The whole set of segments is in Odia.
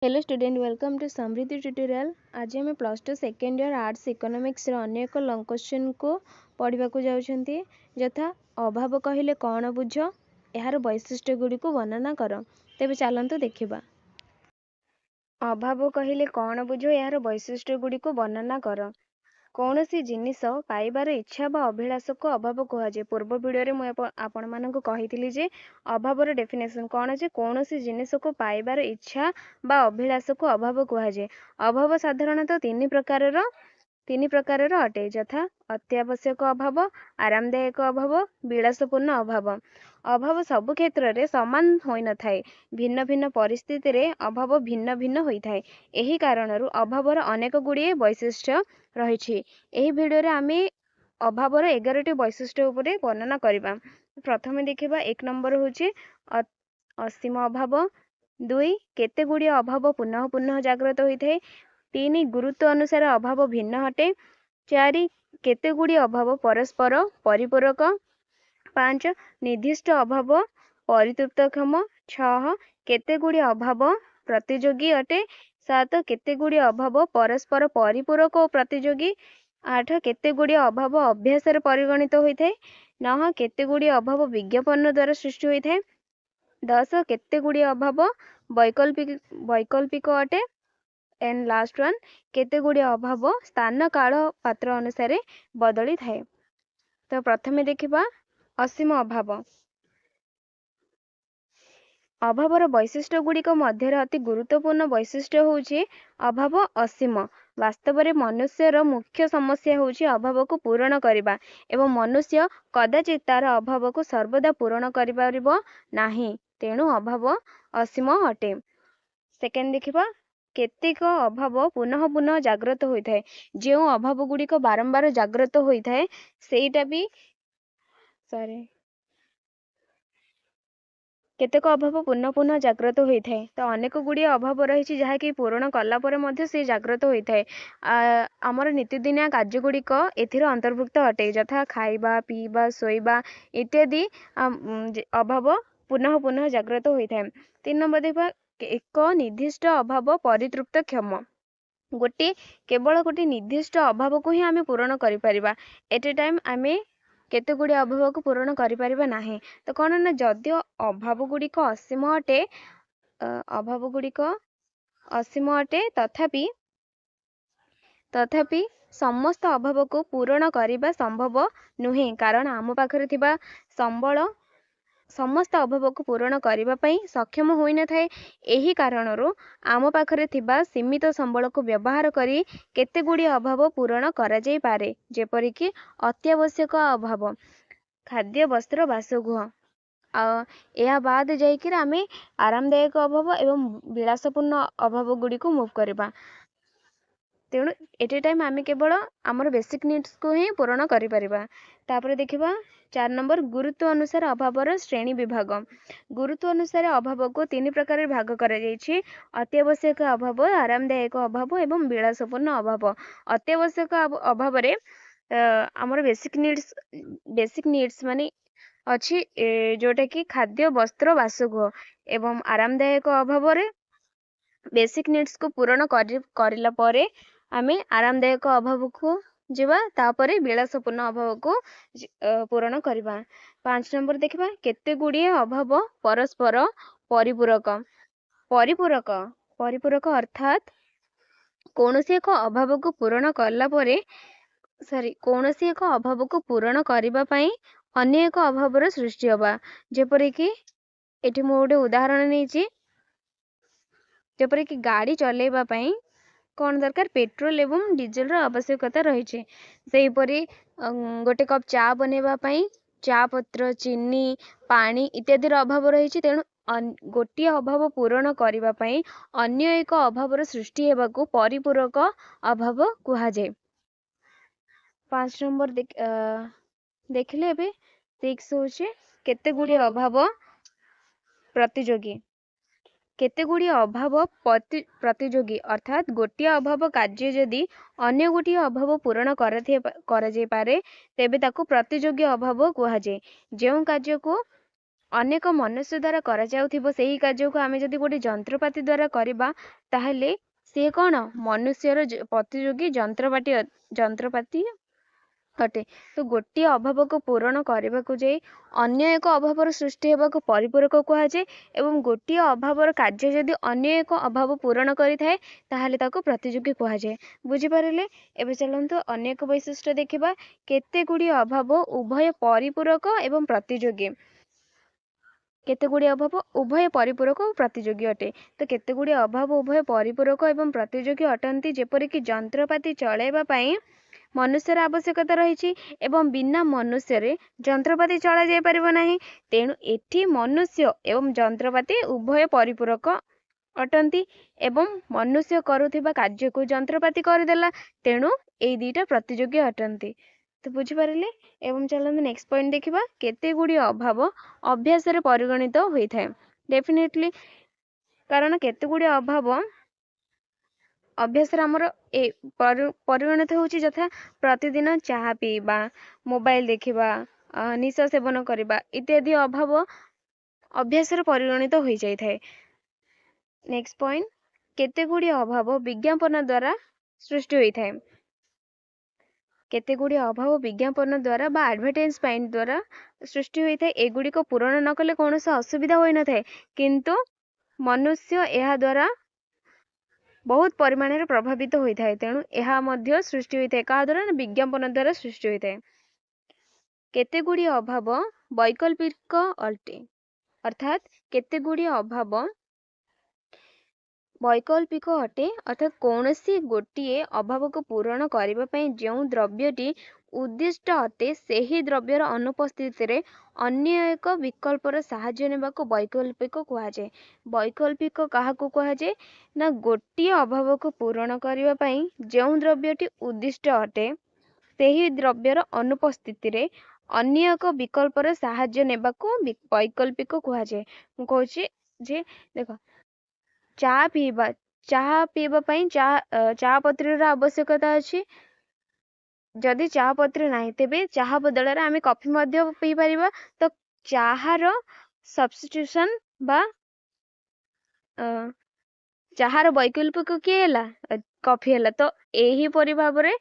Hello student welcome to Samriddhi tutorial. आज आम plus two second year arts economics अन्य एक लंग क्वेश्चन को पढ़ा जाउछंती यथा अभाव कहले कौन बुझ यार वैशिष्ट्य गुड़ी को वर्णना कर। तेबे चलंतु देखिबा। अभाव कहले कौन बुझ यार वैशिष्ट्य गुड़ी को वर्णना कर। कौनसी जिनिस पाइबार इच्छा बा अभिलाष को अभाव कहुए। पूर्व वीडियो में आपण मानक कही जे अभावर डेफिनेशन कौन जे कौनसी जिनिस को पाइबार इच्छा बा अभिलाष को अभाव कहुए। अभाव साधारणतः तीन प्रकार अटे यथा अत्यावश्यक अभाव, आरामदायक अभाव, विलासपूर्ण अभाव। अभाव सबु क्षेत्र में समान होई न थाए। भिन्न भिन्न परिस्थिति रे अभाव भिन्न भिन्न होई थाए। एही कारणरू अभावर अनेक गुड़िए वैशिष्ट्य रही। एही वीडियो रे आमे अभावर 11टी वैशिष्ट्य उपरे वर्णना करिबा। प्रथमे देखिबा एक नंबर होची असीम अभाव। 2 केते गुड़िए अभाव पुनः पुनः जागृत होई थाए। 3 गुरुत्व अनुसार अभाव भिन्न हटे। 4 केते गुड़िए अभाव परस्पर परिपूरक। 5 निर्दिष्ट अभाव परितृप्तक्षम। 6 केते गुड़िए अभाव प्रतियोगी अटे। 7 केते गुड़िए अभाव परस्पर परिपूरक और प्रतियोगी। 8 केते गुड़िए अभाव अभ्यास परिगणित होता है। 9 केते गुड़िए अभाव विज्ञापन द्वारा सृष्टि होता है। 10 केते गुड़िए अभाव वैकल्पिक अटे। एंड लास्ट वन केते गुड़िए अभाव स्थान काल पात्र अनुसार बदली थाए। तो प्रथमे देखिबा असीम अभाव। अभावर वैशिष्ट्य गुड़िक मध्य अति गुरुत्वपूर्ण वैशिष्ट्य होउछि अभाव असीम। वास्तव में मनुष्यर मुख्य समस्या होउछि अभाव को पूरण करिबा एवं मनुष्य कदाचित तार अभाव को सर्वदा पूरण करिपारिबो नाही। तेणु अभाव असीम अटे। सेकेंड देखिबा केतेक अभाव पुनः पुनः जागृत होता है। जो अभाव गुड़िक बारंबार जागृत होता है सेटा भी केतेक अभाव पुनः पुनः जागृत होता है। तो अनेक गुड़िए अभाव रही जहाँकि पूरण कलापर से जागृत होता है। आमर नीतिदिनिया कार्यगुड़िक एथिर अंतर्भुक्त अटे यथा खाइबा पीबा शोइबा इत्यादि अभाव पुनः पुनः जागृत होता है। 3 नंबर देखा एक निर्दिष्ट अभाव परितृप्त क्षम। केवल गोटे निर्दिष्ट अभाव को ही आमे पूरण करिपारिबा। एट ए टाइम आमे केते गुड़ी अभाव को पूरण करिपारिबा नाही। तो कौन ना जदियो अभाव गुड़िक असीम अटे तथापि समस्त अभाव को पूरण करिबा संभव नुहे। कारण आम पाखरे थिबा संबल समस्त अभाव को पूरण करने पई सक्षम होई न थाए। एही कारणरू आम पाखरे थिबा सीमित संबल को व्यवहार करी केते गुड़ी अभाव पूरण करा जाई पारे। जेपरि कि अत्यावश्यक अभाव खाद्य वस्त्र बासगृह या बाद जाइकिर आमे आरामदायक अभाव एवं विलासपूर्ण अभाव गुड़ी को मूव करबा। तेणु एट ए टाइम आमे केवल आमर बेसिक नीड्स को ही पूरण करि परिबा। तापर देखिबा 4 नंबर गुरुत्व अनुसार अभावर श्रेणी विभाग। गुरुत्व अनुसार अभाव को 3 प्रकार भाग करा जायछि। अत्यावश्यक अभाव, आरामदायक अभाव एवं विलासपूर्ण अभाव। अत्यावश्यक अभाव रे आमर बेसिक नीड्स माने अछि जोटा कि खाद्य वस्त्र बासगृह एवं आरामदायक अभाव रे बेसिक नीड्स को पूरण करिला परे आमे आरामदायक अभाव को जीवा तापरे विलासपूर्ण अभाव को पूरण करबा। 5 नंबर देखिबा केते गुड़िए अभाव परस्पर परिपूरक अर्थात कौनसी एक अभाव को पूरण करला परे कौनसी एक अभाव को पूरण करिबा पई अन्य एक अभावर सृष्टि होबा। जेपरि कि एठी मो गोटे उदाहरण नेछि। जेपरि कि गाड़ी चलेबा पई कौन दरकार पेट्रोल एवं डीजेल आवश्यकता रही। सेहीपरि गोटे कप चा बनेबा पई चा पत्र, चीनी, पानी इत्यादि अभाव रही। तेणु गोटे अभाव पूरण करने पई अन्य एक अभावर सृष्टि हेबा को परिपूरक अभाव कुहा जाए। 5 नंबर देखिले बे 6 होचे केते गुड़ी अभाव प्रतियोगी। केते गुड़ी अभाव प्रतियोगी अर्थात गोटे अभाव कार्य जदि अन्य गोटे अभाव पूरण करा जाय पारे तेबे ताको प्रतियोगी अभाव कुहा जाय। जो कार्य को ଅନେକ ମନୁଷ୍ୟ ଦ୍ୱାରା କରାଯାଉଥିବ ସେହି କାର୍ଯ୍ୟକୁ ଆମେ ଯଦି ଗୋଟେ ଯନ୍ତ୍ରପାତି ଦ୍ୱାରା କରିବା ତାହେଲେ ସିଏ କ'ଣ ମନୁଷ୍ୟର ପ୍ରତିଯୋଗୀ ଯନ୍ତ୍ରପାତି ଅଟେ। ତ ଗୋଟିଏ ଅଭାବକୁ ପୂରଣ କରିବାକୁ ଯାଇ ଅନ୍ୟ ଏକ ଅଭାବର ସୃଷ୍ଟି ହେବାକୁ ପରିପୂରକ କୁହାଯାଏ ଏବଂ ଗୋଟିଏ ଅଭାବର କାର୍ଯ୍ୟ ଯଦି ଅନ୍ୟ ଏକ ଅଭାବ ପୂରଣ କରିଥାଏ ତାହେଲେ ତାକୁ ପ୍ରତିଯୋଗୀ କୁହାଯାଏ। ବୁଝିପାରିଲେ? ଏବେ ଚାଲନ୍ତୁ ଅନ୍ୟ ଏକ ବୈଶିଷ୍ଟ୍ୟ ଦେଖିବା। କେତେ ଗୁଡ଼ିଏ ଅଭାବ ଉଭୟ ପରିପୂରକ ଏବଂ ପ୍ରତିଯୋଗୀ। କେତେ ଗୁଡ଼ିଏ ଅଭାବ ଉଭୟ ପରିପୂରକ ଓ ପ୍ରତିଯୋଗୀ ଅଟେ। ତ କେତେ ଗୁଡ଼ିଏ ଅଭାବ ଉଭୟ ପରିପୂରକ ଏବଂ ପ୍ରତିଯୋଗୀ ଅଟନ୍ତି, ଯେପରିକି ଯନ୍ତ୍ରପାତି ଚଳାଇବା ପାଇଁ ମନୁଷ୍ୟର ଆବଶ୍ୟକତା ରହିଛି ଏବଂ ବିନା ମନୁଷ୍ୟରେ ଯନ୍ତ୍ରପାତି ଚଳାଯାଇ ପାରିବ ନାହିଁ। ତେଣୁ ଏଠି ମନୁଷ୍ୟ ଏବଂ ଯନ୍ତ୍ରପାତି ଉଭୟ ପରିପୂରକ ଅଟନ୍ତି ଏବଂ ମନୁଷ୍ୟ କରୁଥିବା କାର୍ଯ୍ୟକୁ ଯନ୍ତ୍ରପାତି କରିଦେଲା, ତେଣୁ ଏଇ ଦୁଇଟା ପ୍ରତିଯୋଗୀ ଅଟନ୍ତି। ତ ବୁଝିପାରିଲେ? ଏବଂ ଚାଲନ୍ତୁ ନେକ୍ସଟ ପଏଣ୍ଟ ଦେଖିବା। କେତେ ଗୁଡ଼ିଏ ଅଭାବ ଅଭ୍ୟାସରେ ପରିଗଣିତ ହୋଇଥାଏ। ଡେଫିନେଟଲି, କାରଣ କେତେ ଗୁଡ଼ିଏ ଅଭାବ ଅଭ୍ୟାସରେ ଆମର ପରିଗଣିତ ହେଉଛି, ଯଥା ପ୍ରତିଦିନ ଚାହା ପିଇବା, ମୋବାଇଲ ଦେଖିବା, ନିଶା ସେବନ କରିବା ଇତ୍ୟାଦି ଅଭାବ ଅଭ୍ୟାସରେ ପରିଗଣିତ ହୋଇଯାଇଥାଏ। ନେକ୍ସଟ ପଏଣ୍ଟ, କେତେ ଗୁଡ଼ିଏ ଅଭାବ ବିଜ୍ଞାପନ ଦ୍ୱାରା ସୃଷ୍ଟି ହୋଇଥାଏ। କେତେ ଗୁଡ଼ିଏ ଅଭାବ ବିଜ୍ଞାପନ ଦ୍ୱାରା ବା ଆଡଭର୍ଟାଇଜମେଣ୍ଟ ଦ୍ୱାରା ସୃଷ୍ଟି ହୋଇଥାଏ। ଏଗୁଡ଼ିକ ପୂରଣ ନ କଲେ କୌଣସି ଅସୁବିଧା ହୋଇନଥାଏ, କିନ୍ତୁ ମନୁଷ୍ୟ ଏହା ଦ୍ୱାରା ବହୁତ ପରିମାଣରେ ପ୍ରଭାବିତ ହୋଇଥାଏ। ତେଣୁ ଏହା ମଧ୍ୟ ସୃଷ୍ଟି ହୋଇଥାଏ କାହା ଦ୍ୱାରା ନା ବିଜ୍ଞାପନ ଦ୍ୱାରା ସୃଷ୍ଟି ହୋଇଥାଏ। କେତେ ଗୁଡ଼ିଏ ଅଭାବ ବୈକଳ୍ପିକ ଅଟେ, ଅର୍ଥାତ୍ କେତେ ଗୁଡ଼ିଏ ଅଭାବ ବୈକଳ୍ପିକ ଅଟେ, ଅର୍ଥାତ୍ କୌଣସି ଗୋଟିଏ ଅଭାବକୁ ପୂରଣ କରିବା ପାଇଁ ଯେଉଁ ଦ୍ରବ୍ୟଟି ଉଦ୍ଦିଷ୍ଟ ଅଟେ ସେହି ଦ୍ରବ୍ୟର ଅନୁପସ୍ଥିତିରେ ଅନ୍ୟ ଏକ ବିକଳ୍ପର ସାହାଯ୍ୟ ନେବାକୁ ବୈକଳ୍ପିକ କୁହାଯାଏ। ବୈକଳ୍ପିକ କାହାକୁ କୁହାଯାଏ ନା ଗୋଟିଏ ଅଭାବକୁ ପୂରଣ କରିବା ପାଇଁ ଯେଉଁ ଦ୍ରବ୍ୟଟି ଉଦ୍ଦିଷ୍ଟ ଅଟେ ସେହି ଦ୍ରବ୍ୟର ଅନୁପସ୍ଥିତିରେ ଅନ୍ୟ ଏକ ବିକଳ୍ପର ସାହାଯ୍ୟ ନେବାକୁ ବୈକଳ୍ପିକ କୁହାଯାଏ। ମୁଁ କହୁଛି ଯେ ଦେଖ, ଚାହା ପିଇବା ପାଇଁ ଚା ପତ୍ରର ଆବଶ୍ୟକତା ଅଛି। ଯଦି ଚାହା ପତ୍ର ନାହିଁ ତେବେ ଚାହା ବଦଳରେ ଆମେ କଫି ମଧ୍ୟ ପିଇପାରିବା। ତ ଚାହାର ସବଷ୍ଟିଟ୍ୟୁସନ୍ ବା ଚାହାର ବୈକଳ୍ପିକ କିଏ ହେଲା? କଫି ହେଲା। ତ ଏହିପରି ଭାବରେ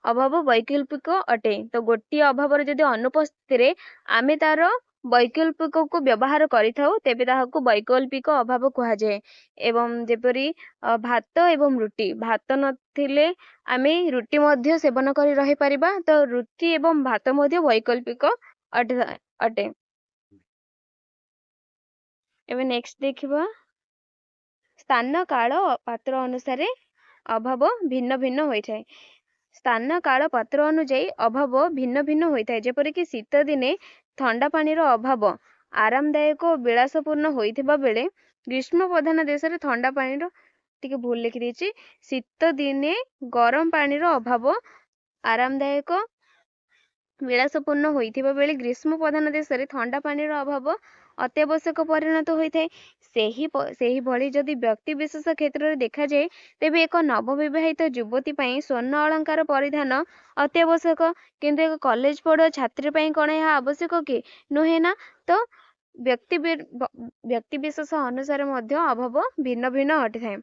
ଅଭାବ ବୈକଳ୍ପିକ ଅଟେ। ତ ଗୋଟିଏ ଅଭାବର ଯଦି ଅନୁପସ୍ଥିତିରେ ଆମେ ତାର ବୈକଳ୍ପିକକୁ ବ୍ୟବହାର କରିଥାଉ ତେବେ ତାହାକୁ ବୈକଳ୍ପିକ ଅଭାବ କୁହାଯାଏ। ଏବଂ ଯେପରି ଭାତ ଏବଂ ରୁଟି, ଭାତ ନଥିଲେ ଆମେ ରୁଟି ମଧ୍ୟ ସେବନ କରି ରହିପାରିବା। ତ ରୁଟି ଏବଂ ଭାତ ମଧ୍ୟ ବୈକଳ୍ପିକ ଅଟେ। ଏବେ ନେକ୍ସଟ ଦେଖିବା, ସ୍ଥାନ କାଳ ପାତ୍ର ଅନୁସାରେ ଅଭାବ ଭିନ୍ନ ଭିନ୍ନ ହୋଇଥାଏ। ସ୍ଥାନ କାଳ ପାତ୍ର ଅନୁଯାୟୀ ଅଭାବ ଭିନ୍ନ ଭିନ୍ନ ହୋଇଥାଏ। ଯେପରିକି ଶୀତ ଦିନେ ଥଣ୍ଡା ପାଣିର ଅଭାବ ଆରାମଦାୟକ ଓ ବିଳାସପୂର୍ଣ୍ଣ ହୋଇଥିବା ବେଳେ ଗ୍ରୀଷ୍ମ ପ୍ରଧାନ ଦେଶରେ ଥଣ୍ଡା ପାଣିର ଭୁଲ ଲେଖିଦେଇଛି। ଶୀତ ଦିନେ ଗରମ ପାଣିର ଅଭାବ ଆରାମଦାୟକ ବିଳାସପୂର୍ଣ୍ଣ ହୋଇଥିବା ବେଳେ ଗ୍ରୀଷ୍ମ ପ୍ରଧାନ ଦେଶରେ ଥଣ୍ଡା ପାଣିର ଅଭାବ ଅତ୍ୟାବଶ୍ୟକ ପରିଣତ ହୋଇଥାଏ। ସେହିଭଳି ଯଦି ବ୍ୟକ୍ତି ବିଶେଷ କ୍ଷେତ୍ରରେ ଦେଖାଯାଏ ତେବେ ଏକ ନବବିବାହିତ ଯୁବତୀ ପାଇଁ ସ୍ୱର୍ଣ୍ଣ ଅଳଙ୍କାର ପରିଧାନ ଅତ୍ୟାବଶ୍ୟକ, କିନ୍ତୁ ଏକ କଲେଜ ପଢୁଆ ଛାତ୍ରୀ ପାଇଁ କ'ଣ ଏହା ଆବଶ୍ୟକ କି? ନୁହେଁ ନା। ତ ବ୍ୟକ୍ତି ବିଶେଷ ଅନୁସାରେ ମଧ୍ୟ ଅଭାବ ଭିନ୍ନ ଭିନ୍ନ ଘଟିଥାଏ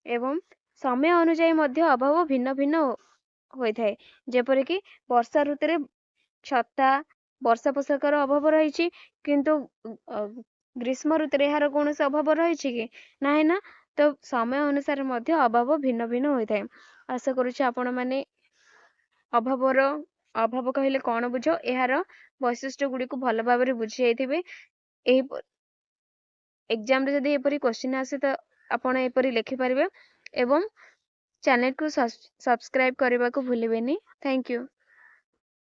ଏବଂ ସମୟ ଅନୁଯାୟୀ ମଧ୍ୟ ଅଭାବ ଭିନ୍ନ ଭିନ୍ନ ହୋଇଥାଏ। ଯେପରିକି ବର୍ଷା ଋତୁରେ ଛତା, ବର୍ଷା ପୋଷାକର ଅଭାବ ରହିଛି, କିନ୍ତୁ ଗ୍ରୀଷ୍ମ ଋତୁରେ ଏହାର କୌଣସି ଅଭାବ ରହିଛି କି? ନାହିଁ ନା। ତ ସମୟ ଅନୁସାରେ ମଧ୍ୟ ଅଭାବ ଭିନ୍ନ ଭିନ୍ନ ହୋଇଥାଏ। ଆଶା କରୁଛି ଆପଣମାନେ ଅଭାବ କହିଲେ କ'ଣ ବୁଝ, ଏହାର ବୈଶିଷ୍ଟ୍ୟ ଗୁଡ଼ିକୁ ଭଲ ଭାବରେ ବୁଝି ଯାଇଥିବେ। ଏହି ଏକ୍ଜାମରେ ଯଦି ଏପରି କ୍ୱେଶ୍ଚିନ୍ ଆସେ ତ ଆପଣ ଏପରି ଲେଖିପାରିବେ ଏବଂ ଚ୍ୟାନେଲକୁ ସବସ୍କ୍ରାଇବ୍ କରିବାକୁ ଭୁଲିବେନି। Thank you.